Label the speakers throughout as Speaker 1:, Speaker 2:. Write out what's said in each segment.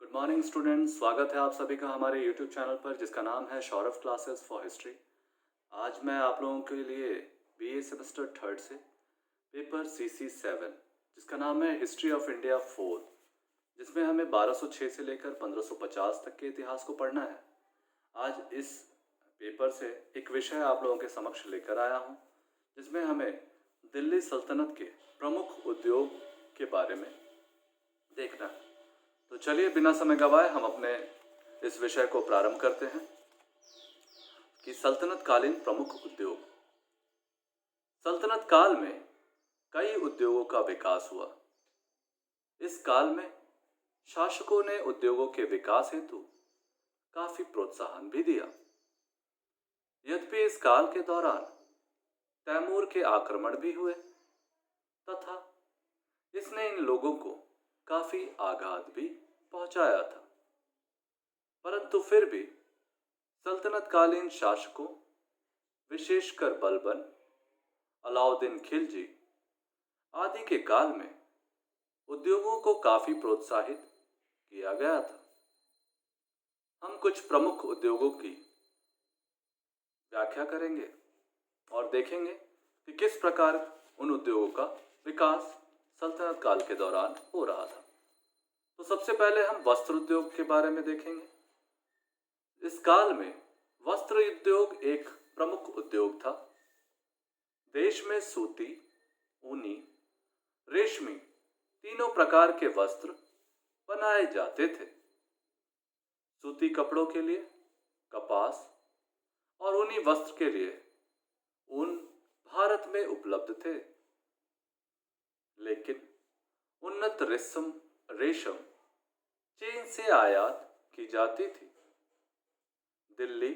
Speaker 1: Good morning students, स्वागत है आप सभी का हमारे यूट्यूब चैनल पर जिसका नाम है सौरभ क्लासेस फॉर हिस्ट्री। आज मैं आप लोगों के लिए बीए सेमेस्टर थर्ड से पेपर CC7 जिसका नाम है हिस्ट्री ऑफ इंडिया 4, जिसमें हमें 1206 से लेकर 1550 तक के इतिहास को पढ़ना है। आज इस पेपर से एक विषय आप लोगों के समक्ष लेकर आया हूँ जिसमें हमें दिल्ली सल्तनत के प्रमुख उद्योग के बारे में देखना है। तो चलिए बिना समय गवाए हम अपने इस विषय को प्रारंभ करते हैं कि सल्तनत कालीन प्रमुख उद्योग। सल्तनत काल में कई उद्योगों का विकास हुआ। इस काल में शासकों ने उद्योगों के विकास हेतु काफी प्रोत्साहन भी दिया। यद्यपि इस काल के दौरान तैमूर के आक्रमण भी हुए तथा इसने इन लोगों को काफी आघात भी पहुंचाया था, परंतु फिर भी सल्तनतकालीन शासकों विशेषकर बलबन, अलाउद्दीन खिलजी आदि के काल में उद्योगों को काफी प्रोत्साहित किया गया था। हम कुछ प्रमुख उद्योगों की व्याख्या करेंगे और देखेंगे कि किस प्रकार उन उद्योगों का विकास सल्तनत काल के दौरान हो रहा था। तो सबसे पहले हम वस्त्र उद्योग के बारे में देखेंगे। इस काल में वस्त्र उद्योग एक प्रमुख उद्योग था। देश में सूती, ऊनी, रेशमी तीनों प्रकार के वस्त्र बनाए जाते थे। सूती कपड़ों के लिए कपास और ऊनी वस्त्र के लिए ऊन भारत में उपलब्ध थे, लेकिन उन्नत रेशम चीन से आयात की जाती थी। दिल्ली,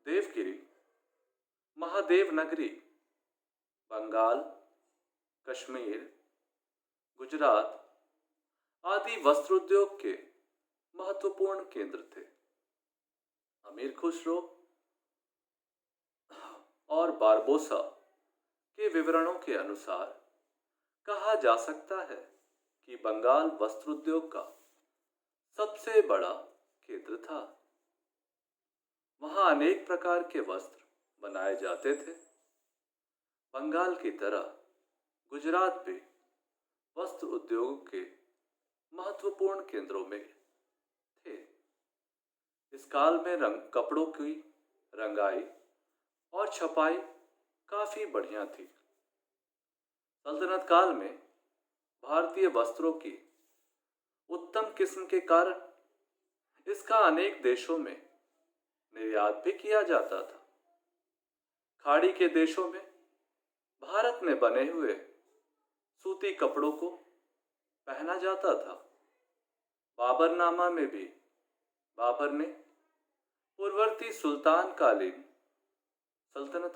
Speaker 1: देवगिरी, महादेवनगरी, बंगाल, कश्मीर, गुजरात आदि वस्त्रोद्योग के महत्वपूर्ण केंद्र थे। अमीर खुसरो और बारबोसा के विवरणों के अनुसार कहा जा सकता है कि बंगाल वस्त्रोद्योग का सबसे बड़ा केंद्र था। वहां अनेक प्रकार के वस्त्र बनाए जाते थे। बंगाल की तरह गुजरात भी वस्त्र उद्योग के महत्वपूर्ण केंद्रों में थे। इस काल में कपड़ों की रंगाई और छपाई काफी बढ़िया थी। सल्तनत काल में भारतीय वस्त्रों की उत्तम किस्म के कारण इसका अनेक देशों में निर्यात भी किया जाता था। खाड़ी के देशों में भारत में बने हुए सूती कपड़ों को पहना जाता था। बाबरनामा में भी बाबर ने पूर्ववर्ती सल्तनत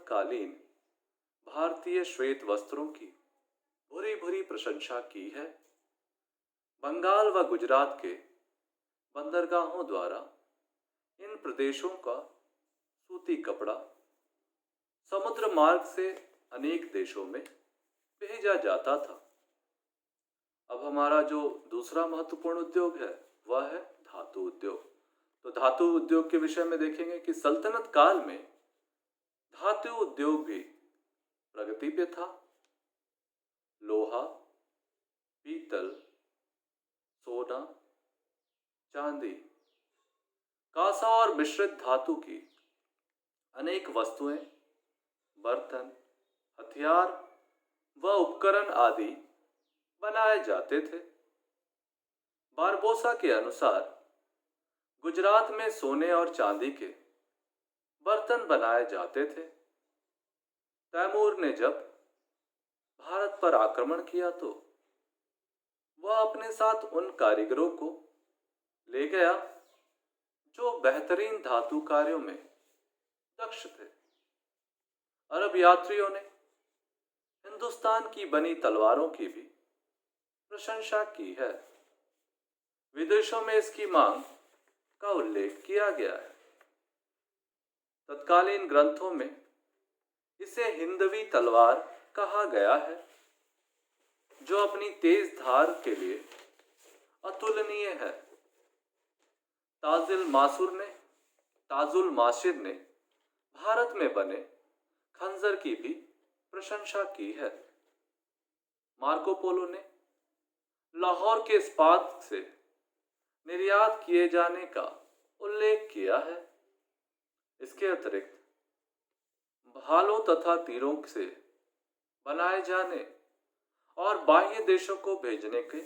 Speaker 1: कालीन भारतीय श्वेत वस्त्रों की भूरी भूरी प्रशंसा की है। बंगाल व गुजरात के बंदरगाहों द्वारा इन प्रदेशों का सूती कपड़ा समुद्र मार्ग से अनेक देशों में भेजा जाता था। अब हमारा जो दूसरा महत्वपूर्ण उद्योग है वह है धातु उद्योग। तो धातु उद्योग के विषय में देखेंगे कि सल्तनत काल में धातु उद्योग भी प्रगति पे था। लोहा, पीतल, सोना, चांदी, कांसा और मिश्रित धातु की अनेक वस्तुएं, बर्तन, हथियार व उपकरण आदि बनाए जाते थे। बारबोसा के अनुसार गुजरात में सोने और चांदी के बर्तन बनाए जाते थे। तैमूर ने जब भारत पर आक्रमण किया तो वह अपने साथ उन कारीगरों को ले गया जो बेहतरीन धातु कार्यों में दक्ष थे। अरब यात्रियों ने हिंदुस्तान की बनी तलवारों की भी प्रशंसा की है। विदेशों में इसकी मांग का उल्लेख किया गया है। तत्कालीन ग्रंथों में इसे हिंदवी तलवार कहा गया है, जो अपनी तेज धार के लिए अतुलनीय है। ताजुल मासिर ने भारत में बने खंजर की भी प्रशंसा की है। मार्को पोलो ने लाहौर के इस्पात से निर्यात किए जाने का उल्लेख किया है। इसके अतिरिक्त भालों तथा तीरों से बनाए जाने और बाह्य देशों को भेजने के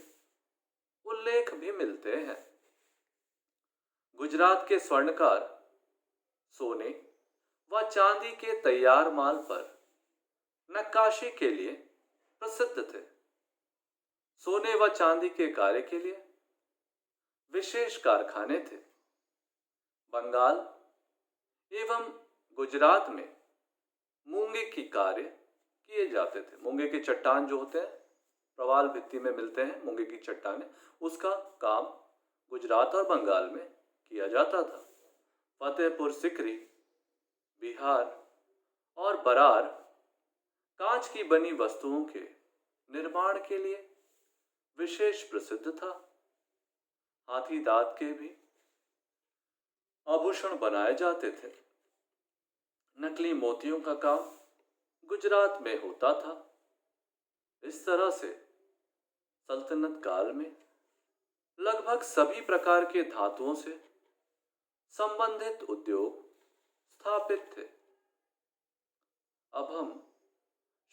Speaker 1: उल्लेख भी मिलते हैं। गुजरात के स्वर्णकार सोने व चांदी के तैयार माल पर नक्काशी के लिए प्रसिद्ध थे। सोने व चांदी के कार्य के लिए विशेष कारखाने थे। बंगाल एवं गुजरात में मूंगे की कार्य किए जाते थे। मूंगे के चट्टान जो होते हैं, प्रवाल भित्ति में मिलते हैं मूंगे की चट्टानें, उसका काम गुजरात और बंगाल में किया जाता था। फतेहपुर सिकरी, बिहार और बरार कांच की बनी वस्तुओं के निर्माण के लिए विशेष प्रसिद्ध था। हाथी दांत के भी आभूषण बनाए जाते थे। नकली मोतियों का काम गुजरात में होता था। इस तरह से सल्तनत काल में लगभग सभी प्रकार के धातुओं से संबंधित उद्योग स्थापित थे। अब हम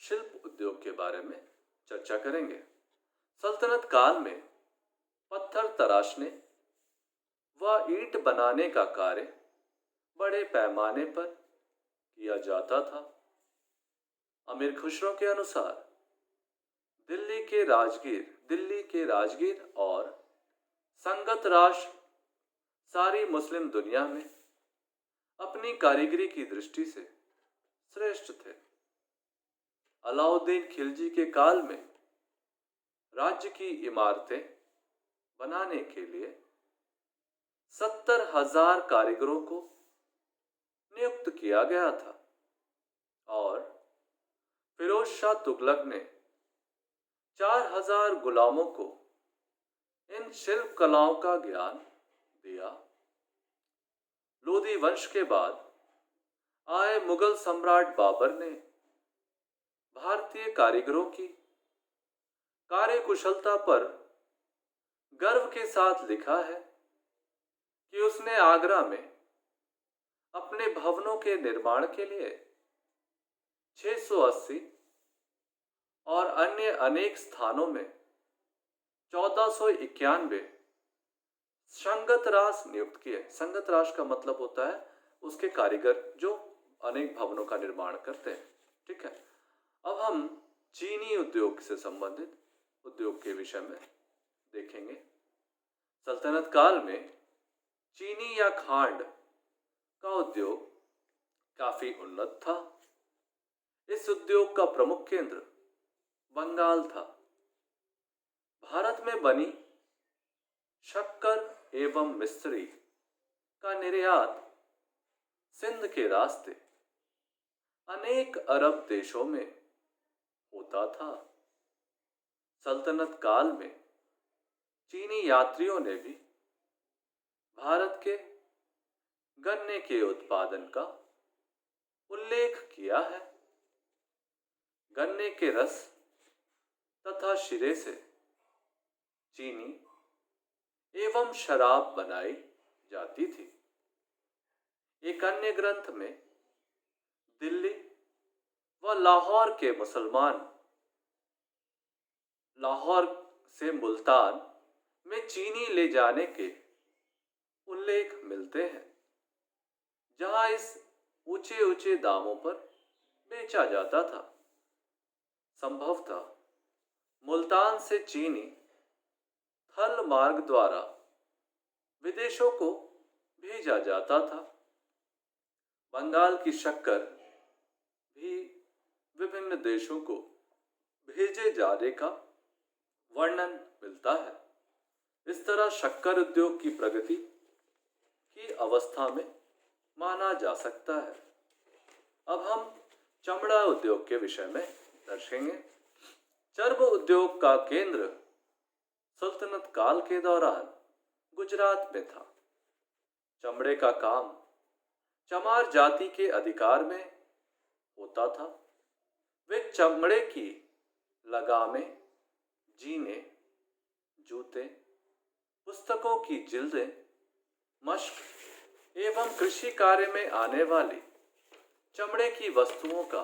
Speaker 1: शिल्प उद्योग के बारे में चर्चा करेंगे। सल्तनत काल में पत्थर तराशने व ईंट बनाने का कार्य बड़े पैमाने पर किया जाता था। अमीर खुसरो के अनुसार दिल्ली के राजगीर और संगत राष्ट्र सारी मुस्लिम दुनिया में अपनी कारीगरी की दृष्टि से श्रेष्ठ थे। अलाउद्दीन खिलजी के काल में राज्य की इमारतें बनाने के लिए 70,000 कारीगरों को नियुक्त किया गया था और फिरोज शाह तुगलक ने 4,000 गुलामों को इन शिल्प कलाओं का ज्ञान दिया। लोधी वंश के बाद आए मुगल सम्राट बाबर ने भारतीय कारीगरों की कार्यकुशलता पर गर्व के साथ लिखा है कि उसने आगरा में अपने भवनों के निर्माण के लिए 680 और अन्य अनेक स्थानों में 1491 संगत रास नियुक्त किए। संगत रास का मतलब होता है उसके कारीगर जो अनेक भवनों का निर्माण करते हैं। ठीक है, अब हम चीनी उद्योग से संबंधित उद्योग के विषय में देखेंगे। सल्तनत काल में चीनी या खांड का उद्योग काफी उन्नत था। इस उद्योग का प्रमुख केंद्र बंगाल था। भारत में बनी शक्कर एवं मिस्री का निर्यात सिंध के रास्ते अनेक अरब देशों में होता था। सल्तनत काल में चीनी यात्रियों ने भी भारत के गन्ने के उत्पादन का उल्लेख किया है। गन्ने के रस तथा शिरे से चीनी एवं शराब बनाई जाती थी। एक अन्य ग्रंथ में दिल्ली व लाहौर के मुसलमान लाहौर से मुल्तान में चीनी ले जाने के उल्लेख मिलते हैं, जहां इस ऊंचे ऊंचे दामों पर बेचा जाता था। संभवतः मुल्तान से चीनी थल मार्ग द्वारा विदेशों को भेजा जाता था। बंगाल की शक्कर भी विभिन्न देशों को भेजे जाने का वर्णन मिलता है। इस तरह शक्कर उद्योग की प्रगति की अवस्था में माना जा सकता है। अब हम चमड़ा उद्योग के विषय में दर्शेंगे। चर्म उद्योग का केंद्र सल्तनत काल के दौरान गुजरात में था। चमड़े का काम चमार जाति के अधिकार में होता था। वे चमड़े की लगामें, जीने, जूते, पुस्तकों की जिल्दें, मश्क एवं कृषि कार्य में आने वाली चमड़े की वस्तुओं का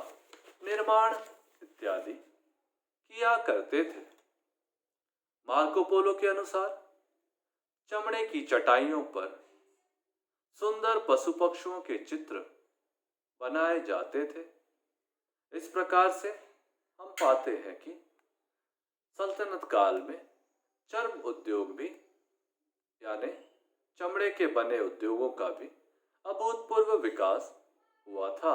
Speaker 1: निर्माण इत्यादि किया करते थे। मार्को पोलो के अनुसार चमड़े की चटाइयों पर सुंदर पशु पक्षियों के चित्र बनाए जाते थे। इस प्रकार से हम पाते हैं कि सल्तनत काल में चर्म उद्योग भी यानी चमड़े के बने उद्योगों का भी अभूतपूर्व विकास हुआ था।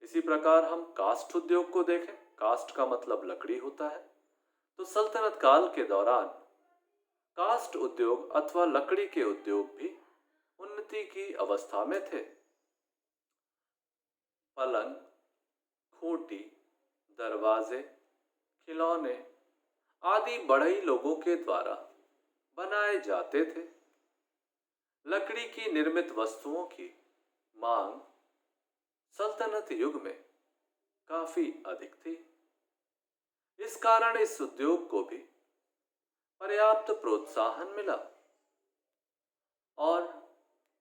Speaker 1: इसी प्रकार हम काष्ठ उद्योग को देखें। काष्ठ का मतलब लकड़ी होता है। तो सल्तनत काल के दौरान काष्ठ उद्योग अथवा लकड़ी के उद्योग भी उन्नति की अवस्था में थे। पलंग, खूंटी, दरवाजे, खिलौने आदि बढ़ई लोगों के द्वारा बनाए जाते थे। लकड़ी की निर्मित वस्तुओं की मांग सल्तनत युग में काफी अधिक थी। इस कारण इस उद्योग को भी पर्याप्त प्रोत्साहन मिला और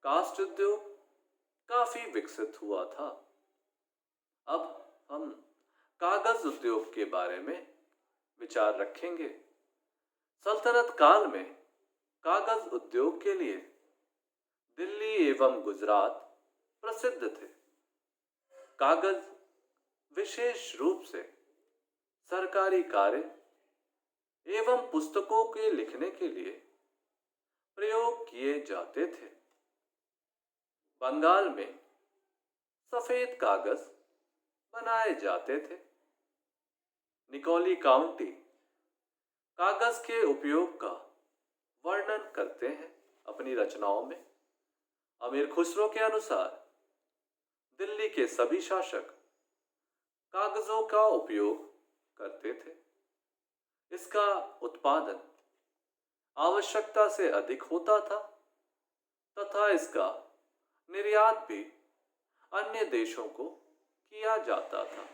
Speaker 1: काष्ठ उद्योग काफी विकसित हुआ था। अब हम कागज उद्योग के बारे में विचार रखेंगे। सल्तनत काल में कागज उद्योग के लिए दिल्ली एवं गुजरात प्रसिद्ध थे। कागज विशेष रूप से सरकारी कार्य एवं पुस्तकों के लिखने के लिए प्रयोग किए जाते थे। बंगाल में सफेद कागज बनाए जाते थे। निकोली काउंटी कागज के उपयोग का वर्णन करते हैं अपनी रचनाओं में। अमीर खुसरो के अनुसार दिल्ली के सभी शासक कागजों का उपयोग करते थे। इसका उत्पादन आवश्यकता से अधिक होता था तथा इसका निर्यात भी अन्य देशों को किया जाता था।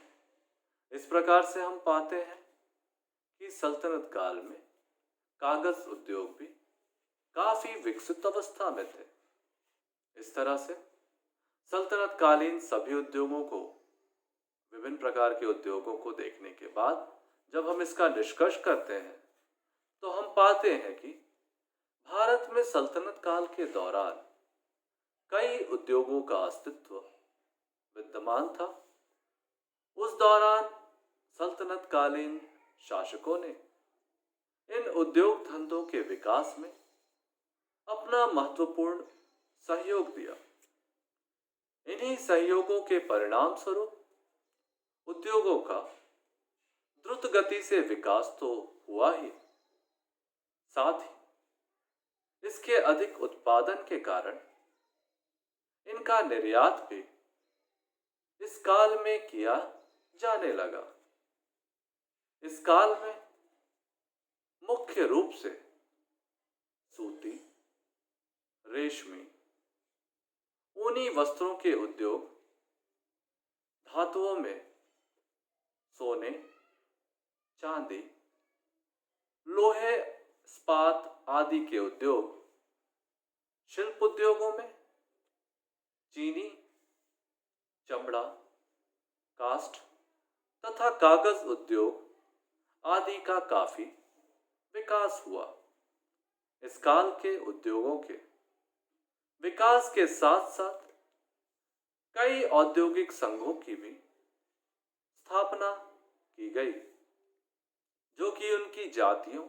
Speaker 1: इस प्रकार से हम पाते हैं कि सल्तनत काल में कागज उद्योग भी काफी विकसित अवस्था में थे। इस तरह से सल्तनत कालीन सभी उद्योगों को, विभिन्न प्रकार के उद्योगों को देखने के बाद जब हम इसका निष्कर्ष करते हैं तो हम पाते हैं कि भारत में सल्तनत काल के दौरान कई उद्योगों का अस्तित्व विद्यमान था। उस दौरान सल्तनत कालीन शासकों ने इन उद्योग धंधों के विकास में अपना महत्वपूर्ण सहयोग दिया। इन्हीं सहयोगों के परिणाम स्वरूप उद्योगों का द्रुत गति से विकास तो हुआ ही, साथ ही इसके अधिक उत्पादन के कारण इनका निर्यात भी इस काल में किया जाने लगा। इस काल में मुख्य रूप से सूती, रेशमी, ऊनी वस्त्रों के उद्योग, धातुओं में सोने, चांदी, लोहे, इस्पात आदि के उद्योग, शिल्प उद्योगों में चीनी, चमड़ा, काष्ठ तथा कागज उद्योग आदि का काफी विकास हुआ। इस काल के उद्योगों के विकास के साथ साथ कई औद्योगिक संघों की भी स्थापना की गई, जो कि उनकी जातियों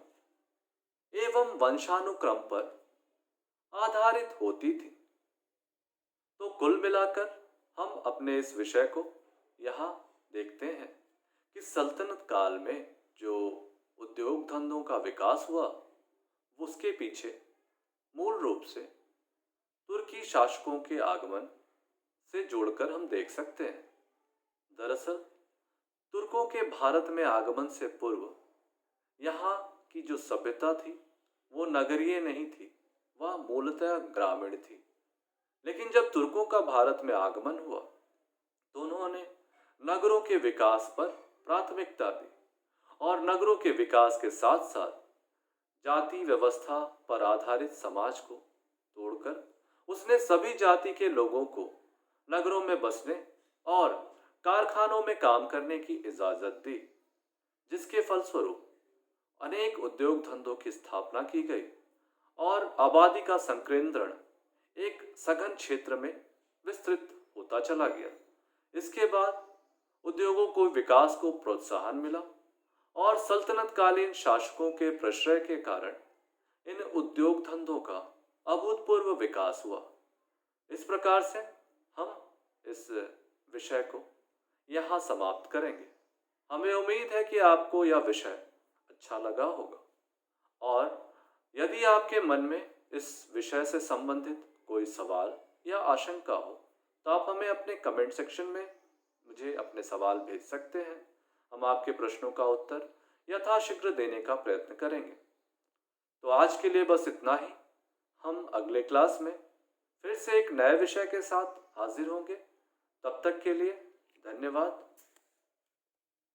Speaker 1: एवं वंशानुक्रम पर आधारित होती थी। तो कुल मिलाकर हम अपने इस विषय को यहाँ देखते हैं कि सल्तनत काल में जो उद्योग धंधों का विकास हुआ उसके पीछे मूल रूप से तुर्की शासकों के आगमन से जोड़कर हम देख सकते हैं। दरअसल तुर्कों के भारत में आगमन से पूर्व यहाँ की जो सभ्यता थी वो नगरीय नहीं थी, वह मूलतः ग्रामीण थी। लेकिन जब तुर्कों का भारत में आगमन हुआ तो उन्होंने नगरों के विकास पर प्राथमिकता दी और नगरों के विकास के साथ साथ जाति व्यवस्था पर आधारित समाज को तोड़कर उसने सभी जाति के लोगों को नगरों में बसने और कारखानों में काम करने की इजाजत दी, जिसके फलस्वरूप अनेक उद्योग धंधों की स्थापना की गई और आबादी का संकेंद्रण एक सघन क्षेत्र में विस्तृत होता चला गया। इसके बाद उद्योगों को विकास को प्रोत्साहन मिला और सल्तनतकालीन शासकों के प्रश्रय के कारण इन उद्योग धंधों का अभूतपूर्व विकास हुआ। इस प्रकार से हम इस विषय को यहाँ समाप्त करेंगे। हमें उम्मीद है कि आपको यह विषय अच्छा लगा होगा और यदि आपके मन में इस विषय से संबंधित कोई सवाल या आशंका हो तो आप हमें अपने कमेंट सेक्शन में मुझे अपने सवाल भेज सकते हैं। हम आपके प्रश्नों का उत्तर यथाशीघ्र देने का प्रयत्न करेंगे। तो आज के लिए बस इतना ही। हम अगले क्लास में फिर से एक नए विषय के साथ हाजिर होंगे। तब तक के लिए धन्यवाद।